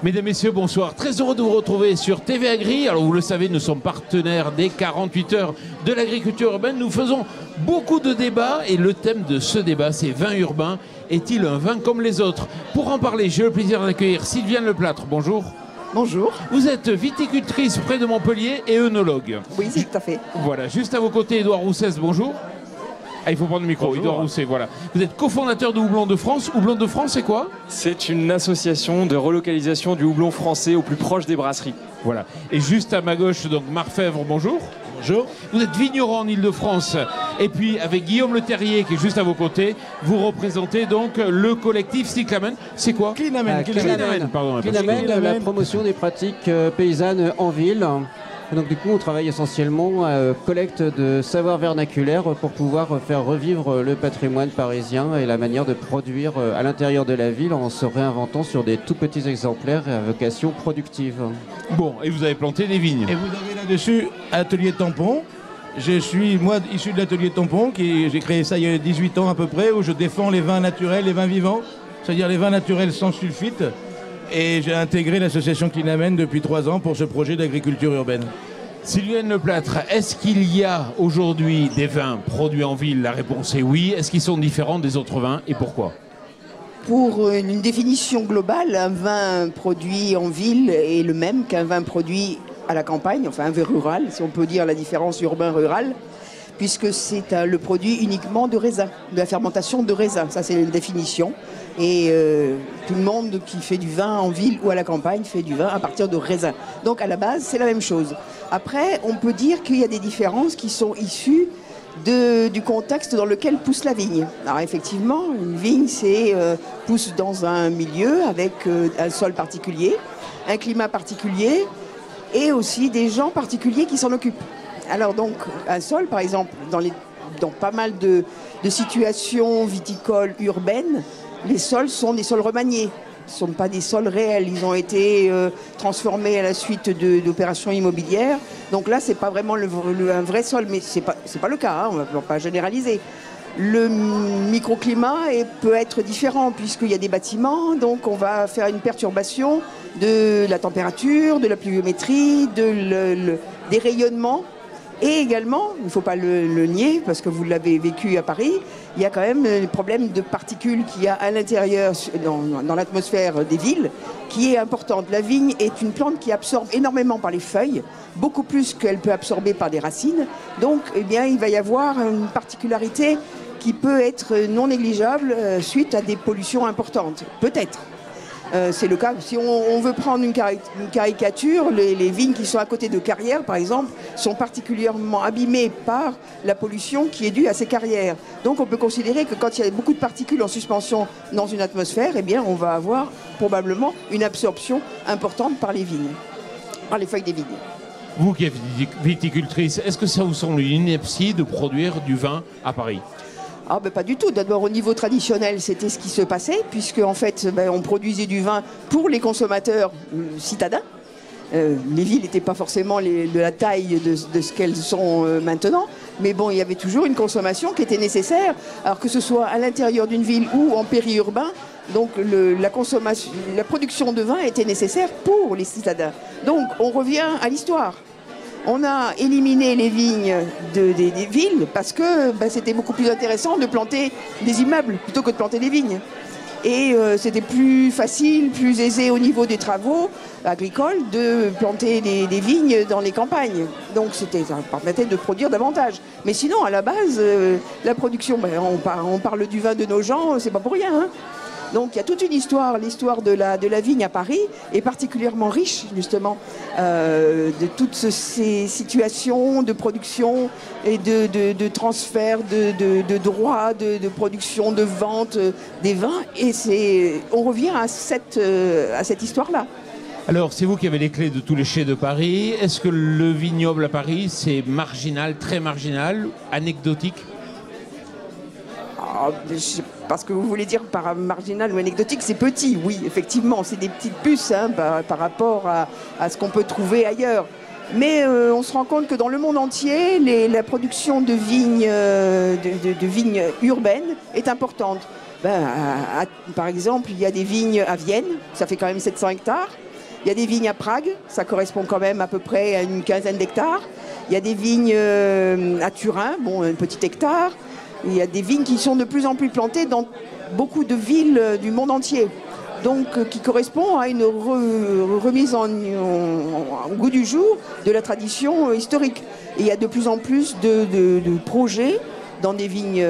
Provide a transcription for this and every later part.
Mesdames, Messieurs, bonsoir. Très heureux de vous retrouver sur TV Agri. Alors, vous le savez, nous sommes partenaires des 48 heures de l'agriculture urbaine. Nous faisons beaucoup de débats et le thème de ce débat, c'est vin urbain. Est-il un vin comme les autres? Pour en parler, j'ai le plaisir d'accueillir Sylviane Leplâtre. Bonjour. Bonjour. Vous êtes viticultrice près de Montpellier et œnologue. Oui, c'est tout à fait. Voilà, juste à vos côtés, Édouard Roussès, bonjour. Ah, il faut prendre le micro, Bonjour. Édouard Rousset, voilà. Vous êtes cofondateur de Houblon de France. Houblon de France, c'est quoi? C'est une association de relocalisation du houblon français au plus proche des brasseries. Voilà. Et juste à ma gauche, donc Marc Fèvre, bonjour. Bonjour. Vous êtes vigneron en Ile-de-France. Et puis, avec Guillaume Le Terrier, qui est juste à vos côtés, vous représentez donc le collectif Cyclamen. C'est quoi? Clinamen. Clinamen, pardon. Clinamen, la promotion des pratiques paysannes en ville. Et donc du coup, on travaille essentiellement à collecte de savoir vernaculaire pour pouvoir faire revivre le patrimoine parisien et la manière de produire à l'intérieur de la ville en se réinventant sur des tout petits exemplaires à vocation productive. Bon, et vous avez planté des vignes. Et vous avez là-dessus Atelier Tampon. Je suis, moi, issu de l'Atelier Tampon, j'ai créé ça il y a 18 ans à peu près, où je défends les vins naturels, les vins vivants, c'est-à-dire les vins naturels sans sulfite. Et j'ai intégré l'association Clinamen depuis 3 ans pour ce projet d'agriculture urbaine. Sylviane Leplâtre, est-ce qu'il y a aujourd'hui des vins produits en ville? La réponse est oui. Est-ce qu'ils sont différents des autres vins et pourquoi? Pour une définition globale, un vin produit en ville est le même qu'un vin produit à la campagne, enfin un vin rural, si on peut dire la différence urbain-rural, puisque c'est le produit uniquement de raisin, de la fermentation de raisin. Ça, c'est la définition. Et tout le monde qui fait du vin en ville ou à la campagne fait du vin à partir de raisin. Donc à la base, c'est la même chose. Après, on peut dire qu'il y a des différences qui sont issues du contexte dans lequel pousse la vigne. Alors effectivement, une vigne pousse dans un milieu avec un sol particulier, un climat particulier et aussi des gens particuliers qui s'en occupent. Alors donc, un sol, par exemple, dans pas mal de situations viticoles urbaines, les sols sont des sols remaniés. Ce ne sont pas des sols réels. Ils ont été transformés à la suite d'opérations immobilières. Donc là, ce n'est pas vraiment un vrai sol, mais ce n'est pas le cas, hein, on ne va pas généraliser. Le microclimat peut être différent puisqu'il y a des bâtiments, donc on va faire une perturbation de la température, de la pluviométrie, des rayonnements. Et également, il ne faut pas le nier, parce que vous l'avez vécu à Paris, il y a quand même le problème de particules qu'il y a à l'intérieur, dans l'atmosphère des villes, qui est importante. La vigne est une plante qui absorbe énormément par les feuilles, beaucoup plus qu'elle peut absorber par des racines. Donc, eh bien, il va y avoir une particularité qui peut être non négligeable suite à des pollutions importantes. Peut-être. C'est le cas. Si on veut prendre une caricature, les vignes qui sont à côté de carrières, par exemple, sont particulièrement abîmées par la pollution qui est due à ces carrières. Donc on peut considérer que quand il y a beaucoup de particules en suspension dans une atmosphère, eh bien, on va avoir probablement une absorption importante par les vignes, par les feuilles des vignes. Vous qui êtes viticultrice, est-ce que ça vous semble une ineptie de produire du vin à Paris? Ah ben pas du tout. D'abord au niveau traditionnel, c'était ce qui se passait, puisque en fait on produisait du vin pour les consommateurs citadins. Les villes n'étaient pas forcément de la taille de ce qu'elles sont maintenant, mais bon, il y avait toujours une consommation qui était nécessaire, alors que ce soit à l'intérieur d'une ville ou en périurbain. Donc la production de vin était nécessaire pour les citadins. Donc on revient à l'histoire. On a éliminé les vignes des villes parce que c'était beaucoup plus intéressant de planter des immeubles plutôt que de planter des vignes. Et c'était plus facile, plus aisé au niveau des travaux agricoles de planter des vignes dans les campagnes. Donc ça permettait de produire davantage. Mais sinon, à la base, la production, on parle du vin de nos gens, c'est pas pour rien, hein. Donc il y a toute une histoire, l'histoire de la vigne à Paris est particulièrement riche justement de toutes ces situations de production et de transfert de droits, de production, de vente des vins. Et on revient à cette histoire-là. Alors, c'est vous qui avez les clés de tous les chais de Paris. Est-ce que le vignoble à Paris, c'est marginal, très marginal, anecdotique? Je sais pas ce que vous voulez dire par marginal ou anecdotique, c'est petit, oui, effectivement, c'est des petites puces hein, par rapport à ce qu'on peut trouver ailleurs. Mais on se rend compte que dans le monde entier, la production de vignes urbaines est importante. Par exemple, il y a des vignes à Vienne, ça fait quand même 700 hectares. Il y a des vignes à Prague, ça correspond quand même à peu près à une quinzaine d'hectares. Il y a des vignes à Turin, bon, un petit hectare. Il y a des vignes qui sont de plus en plus plantées dans beaucoup de villes du monde entier. Donc, qui correspond à une remise en goût du jour de la tradition historique. Et il y a de plus en plus de projets dans des vignes,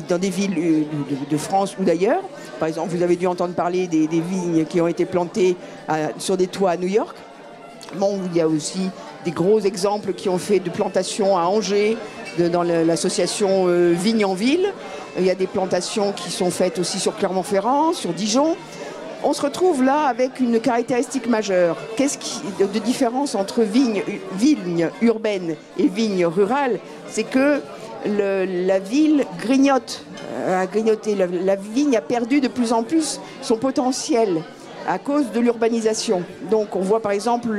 dans des villes de France ou d'ailleurs. Par exemple, vous avez dû entendre parler des vignes qui ont été plantées sur des toits à New York. Bon, il y a aussi des gros exemples qui ont fait de plantations à Angers, dans l'association Vignes en Ville. Il y a des plantations qui sont faites aussi sur Clermont-Ferrand, sur Dijon. On se retrouve là avec une caractéristique majeure. Qu'est-ce de différence entre vignes urbaines et vignes rurales? C'est que la ville grignote, a grignoté. La vigne a perdu de plus en plus son potentiel à cause de l'urbanisation. Donc on voit par exemple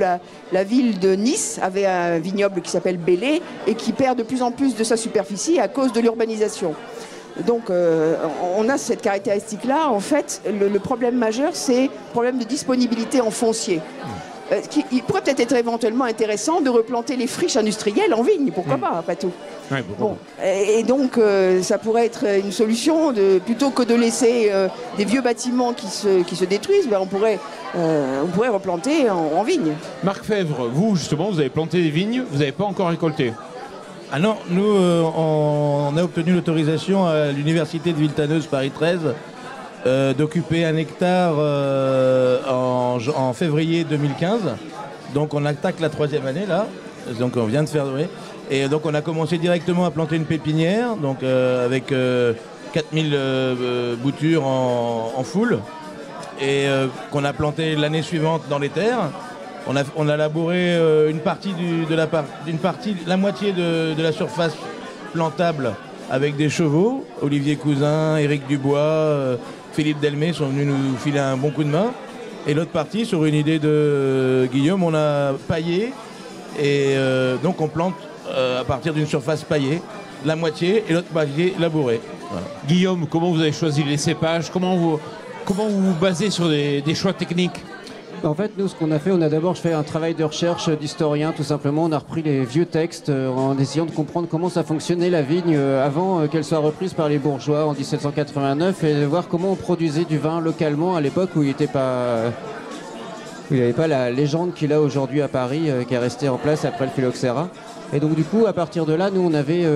la ville de Nice avait un vignoble qui s'appelle Bellay et qui perd de plus en plus de sa superficie à cause de l'urbanisation. Donc on a cette caractéristique-là. En fait, le problème majeur, c'est le problème de disponibilité en foncier. Il pourrait peut-être être éventuellement intéressant de replanter les friches industrielles en vigne, pourquoi pas, après tout. Ouais, bon. Et donc, ça pourrait être une solution, plutôt que de laisser des vieux bâtiments qui se détruisent, ben, on pourrait replanter en vigne. Marc Fèvre, vous justement, vous avez planté des vignes, vous n'avez pas encore récolté. Ah non, nous, on a obtenu l'autorisation à l'université de Villetaneuse Paris 13 d'occuper 1 hectare en février 2015. Donc on attaque la 3e année là. Donc on vient de faire... Oui. Et donc on a commencé directement à planter une pépinière, donc avec 4000 boutures en foule, et qu'on a planté l'année suivante dans les terres. On a labouré la moitié de la surface plantable avec des chevaux. Olivier Cousin, Éric Dubois, Philippe Delmé sont venus nous filer un bon coup de main. Et l'autre partie, sur une idée de Guillaume, on a paillé. Et donc on plante à partir d'une surface paillée, la moitié, et l'autre moitié labourée. Voilà. Guillaume, comment vous avez choisi les cépages? Comment vous vous basez sur des choix techniques? En fait, nous, ce qu'on a fait, on a d'abord fait un travail de recherche d'historien, tout simplement. On a repris les vieux textes en essayant de comprendre comment ça fonctionnait la vigne avant qu'elle soit reprise par les bourgeois en 1789 et de voir comment on produisait du vin localement à l'époque où il n'y avait pas la légende qu'il a aujourd'hui à Paris qui est restée en place après le phylloxéra. Et donc du coup, à partir de là, nous, on avait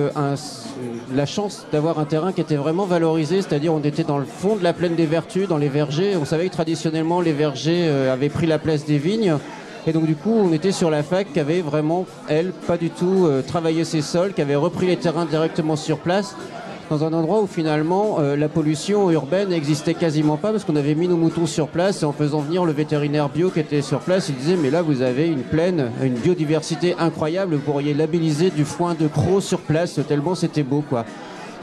la chance d'avoir un terrain qui était vraiment valorisé, c'est-à-dire on était dans le fond de la plaine des Vertus, dans les vergers. On savait que traditionnellement, les vergers avaient pris la place des vignes. Et donc du coup, on était sur la fac qui avait vraiment, elle, pas du tout travaillé ses sols, qui avait repris les terrains directement sur place, dans un endroit où finalement la pollution urbaine n'existait quasiment pas parce qu'on avait mis nos moutons sur place et en faisant venir le vétérinaire bio qui était sur place, il disait mais là vous avez une plaine, une biodiversité incroyable, vous pourriez labelliser du foin de croc sur place tellement c'était beau quoi.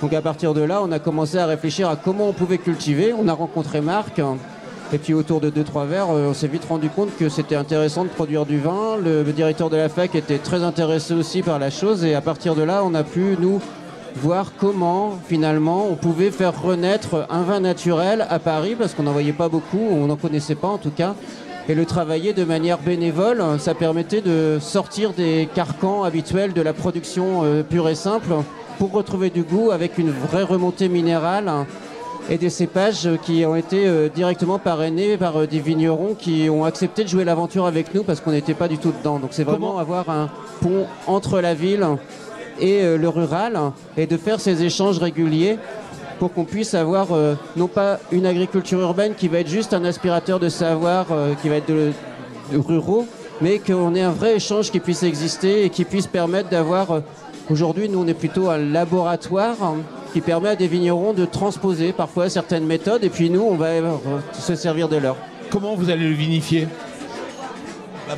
Donc à partir de là on a commencé à réfléchir à comment on pouvait cultiver, on a rencontré Marc et puis autour de 2-3 verres on s'est vite rendu compte que c'était intéressant de produire du vin, le directeur de la fac était très intéressé aussi par la chose et à partir de là on a pu nous voir comment, finalement, on pouvait faire renaître un vin naturel à Paris, parce qu'on n'en voyait pas beaucoup, on n'en connaissait pas en tout cas, et le travailler de manière bénévole, ça permettait de sortir des carcans habituels de la production pure et simple, pour retrouver du goût avec une vraie remontée minérale, et des cépages qui ont été directement parrainés par des vignerons qui ont accepté de jouer l'aventure avec nous, parce qu'on n'était pas du tout dedans. Donc c'est vraiment avoir un pont entre la ville et le rural, et de faire ces échanges réguliers pour qu'on puisse avoir non pas une agriculture urbaine qui va être juste un aspirateur de savoir qui va être de ruraux, mais qu'on ait un vrai échange qui puisse exister et qui puisse permettre d'avoir... Aujourd'hui, nous, on est plutôt un laboratoire qui permet à des vignerons de transposer parfois certaines méthodes, et puis nous, on va se servir de leur. Comment vous allez le vinifier?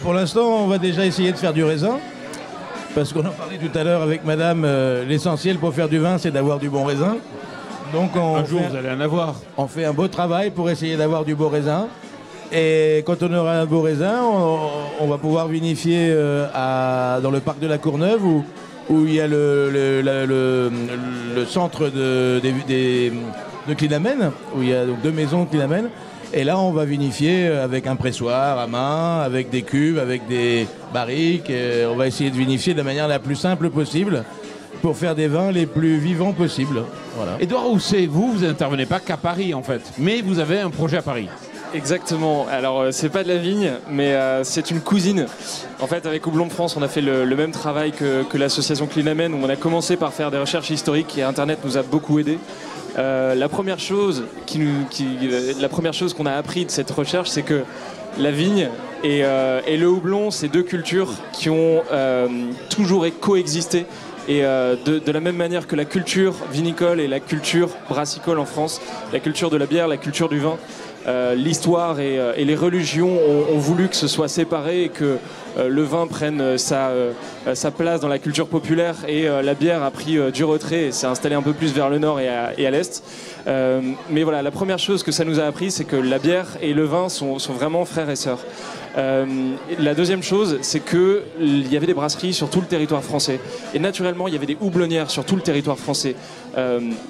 Pour l'instant, on va déjà essayer de faire du raisin. Parce qu'on en parlait tout à l'heure avec madame, l'essentiel pour faire du vin, c'est d'avoir du bon raisin. Donc un jour, vous allez en avoir. On fait un beau travail pour essayer d'avoir du beau raisin. Et quand on aura un beau raisin, on va pouvoir vinifier dans le parc de la Courneuve, où il y a le centre de Clinamène, où il y a donc 2 maisons Clinamène. Et là, on va vinifier avec un pressoir à main, avec des cuves, avec des barriques. On va essayer de vinifier de la manière la plus simple possible pour faire des vins les plus vivants possibles. Voilà. Édouard Rousset, vous n'intervenez pas qu'à Paris en fait, mais vous avez un projet à Paris. Exactement. Alors, c'est pas de la vigne, mais c'est une cousine. En fait, avec Houblon de France, on a fait le même travail que l'association Clinamen, où on a commencé par faire des recherches historiques et Internet nous a beaucoup aidés. La première chose qu'on a appris de cette recherche, c'est que la vigne et le houblon, c'est deux cultures qui ont toujours coexisté. Et de la même manière que la culture vinicole et la culture brassicole en France, la culture de la bière, la culture du vin, l'histoire et les religions ont voulu que ce soit séparé et que le vin prenne sa place dans la culture populaire et la bière a pris du retrait et s'est installée un peu plus vers le nord et à l'est. Mais voilà, la première chose que ça nous a appris, c'est que la bière et le vin sont vraiment frères et sœurs. La deuxième chose, c'est qu'il y avait des brasseries sur tout le territoire français. Et naturellement, il y avait des houblonnières sur tout le territoire français.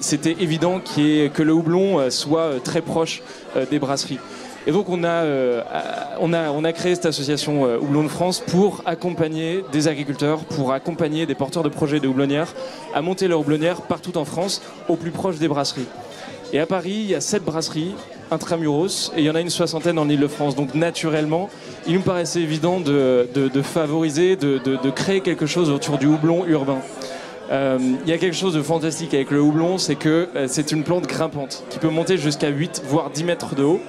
C'était évident que le houblon soit très proche des brasseries. Et donc on a créé cette association Houblon de France pour accompagner des agriculteurs, pour accompagner des porteurs de projets de houblonnières à monter leur houblonnière partout en France, au plus proche des brasseries. Et à Paris, il y a 7 brasseries intramuros et il y en a une 60aine en Ile-de-France. Donc naturellement, il nous paraissait évident de favoriser, de créer quelque chose autour du houblon urbain. Il y a quelque chose de fantastique avec le houblon, c'est que c'est une plante grimpante qui peut monter jusqu'à 8 voire 10 mètres de haut.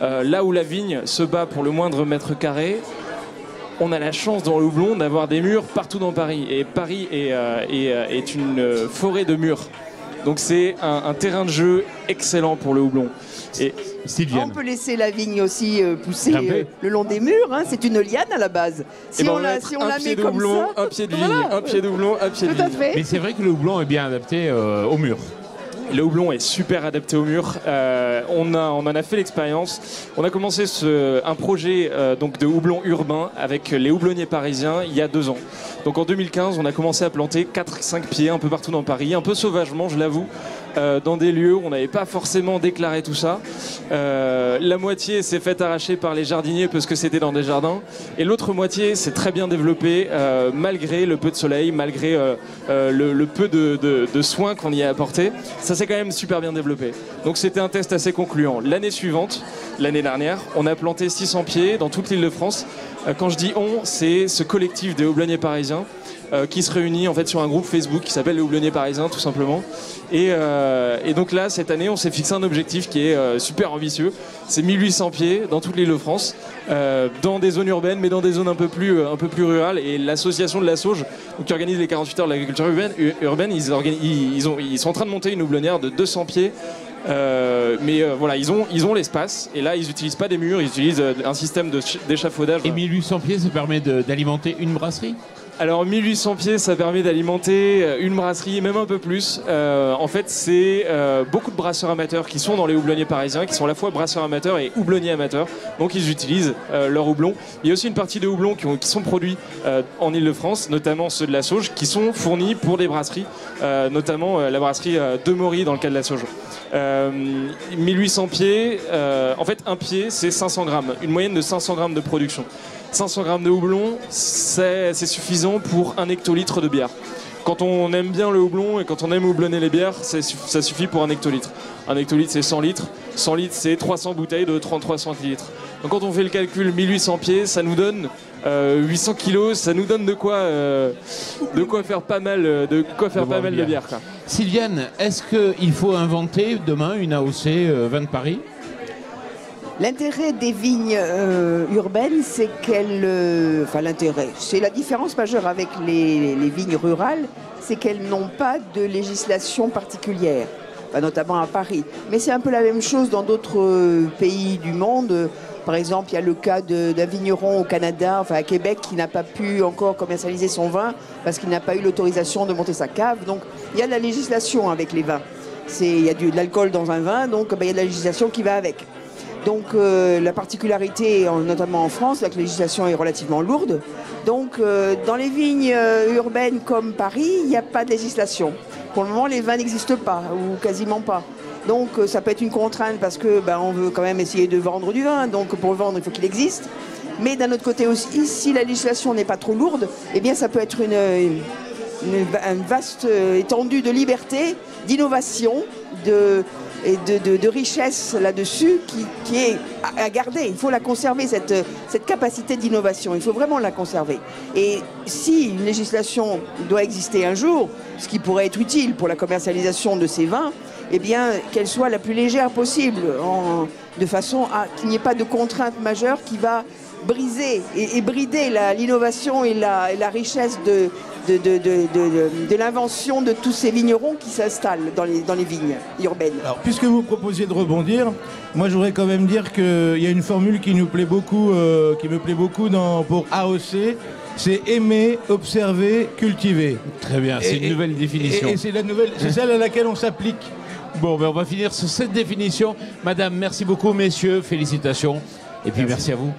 Là où la vigne se bat pour le moindre mètre carré, on a la chance dans le houblon d'avoir des murs partout dans Paris. Et Paris est une forêt de murs. Donc c'est un terrain de jeu excellent pour le houblon. Et on peut laisser la vigne aussi pousser le long des murs, hein. C'est une liane à la base. Si on la met comme houblon, ça, un pied de vigne, voilà. Un pied de houblon, un pied de vigne. Mais c'est vrai que le houblon est bien adapté au mur. Le houblon est super adapté au mur. On en a fait l'expérience. On a commencé un projet donc de houblon urbain avec les houblonniers parisiens il y a 2 ans. Donc en 2015, on a commencé à planter 4-5 pieds un peu partout dans Paris, un peu sauvagement, je l'avoue, dans des lieux où on n'avait pas forcément déclaré tout ça. La moitié s'est faite arracher par les jardiniers parce que c'était dans des jardins. Et l'autre moitié s'est très bien développée malgré le peu de soleil, malgré le peu de soins qu'on y a apporté. Ça s'est quand même super bien développé. Donc c'était un test assez concluant. L'année suivante, l'année dernière, on a planté 600 pieds dans toute l'Île-de-France. Quand je dis on, c'est ce collectif des houblonniers parisiens qui se réunit en fait sur un groupe Facebook qui s'appelle les houblonniers parisiens tout simplement. Et donc là, cette année, on s'est fixé un objectif qui est super ambitieux. C'est 1800 pieds dans toute l'Île-de-France, dans des zones urbaines, mais dans des zones un peu plus rurales. Et l'association de la Sauge, qui organise les 48 heures de l'agriculture urbaine, ils sont en train de monter une houblonnière de 200 pieds. Voilà, ils ont l'espace et là ils n'utilisent pas des murs, ils utilisent un système d'échafaudage. Et 1800 pieds, ça permet d'alimenter une brasserie ? Alors 1800 pieds, ça permet d'alimenter une brasserie, même un peu plus. En fait, c'est beaucoup de brasseurs amateurs qui sont dans les houblonniers parisiens, qui sont à la fois brasseurs amateurs et houblonniers amateurs. Donc ils utilisent leur houblon. Il y a aussi une partie de houblons qui sont produits en Ile-de-France, notamment ceux de la Sauge, qui sont fournis pour des brasseries, notamment la brasserie de Maury dans le cas de la Sauge. 1800 pieds, en fait un pied c'est 500 grammes, une moyenne de 500 grammes de production. 500 grammes de houblon, c'est suffisant pour 1 hectolitre de bière. Quand on aime bien le houblon et quand on aime houblonner les bières, ça suffit pour 1 hectolitre. 1 hectolitre c'est 100 litres, 100 litres c'est 300 bouteilles de 33 centilitres. Donc quand on fait le calcul 1800 pieds, ça nous donne 800 kilos, ça nous donne de quoi faire pas mal de bière. Quoi. Sylviane, est-ce qu'il faut inventer demain une AOC vin de Paris ? L'intérêt des vignes urbaines, c'est c'est la différence majeure avec les vignes rurales, c'est qu'elles n'ont pas de législation particulière, notamment à Paris. Mais c'est un peu la même chose dans d'autres pays du monde. Par exemple, il y a le cas d'un vigneron au Canada, à Québec, qui n'a pas pu encore commercialiser son vin parce qu'il n'a pas eu l'autorisation de monter sa cave. Donc, il y a de la législation avec les vins. Il y a de l'alcool dans un vin, donc il y a de la législation qui va avec. Donc la particularité, notamment en France, c'est que la législation est relativement lourde. Donc dans les vignes urbaines comme Paris, il n'y a pas de législation. Pour le moment, les vins n'existent pas, ou quasiment pas. Donc ça peut être une contrainte parce que on veut quand même essayer de vendre du vin. Donc pour le vendre, il faut qu'il existe. Mais d'un autre côté aussi, si la législation n'est pas trop lourde, eh bien ça peut être une vaste étendue de liberté, d'innovation, et de richesse là-dessus qui est à garder. Il faut la conserver, cette capacité d'innovation. Il faut vraiment la conserver. Et si une législation doit exister un jour, ce qui pourrait être utile pour la commercialisation de ces vins, eh bien, qu'elle soit la plus légère possible, de façon à qu'il n'y ait pas de contrainte majeure qui va briser et brider l'innovation et la richesse de l'invention de tous ces vignerons qui s'installent dans les vignes urbaines. Alors, puisque vous proposiez de rebondir, moi je voudrais quand même dire qu'il y a une formule qui nous plaît beaucoup, qui me plaît beaucoup pour AOC, c'est aimer, observer, cultiver. Très bien, c'est une nouvelle définition. Et c'est celle à laquelle on s'applique. Bon, on va finir sur cette définition. Madame, merci beaucoup, messieurs, félicitations. Et puis merci à vous.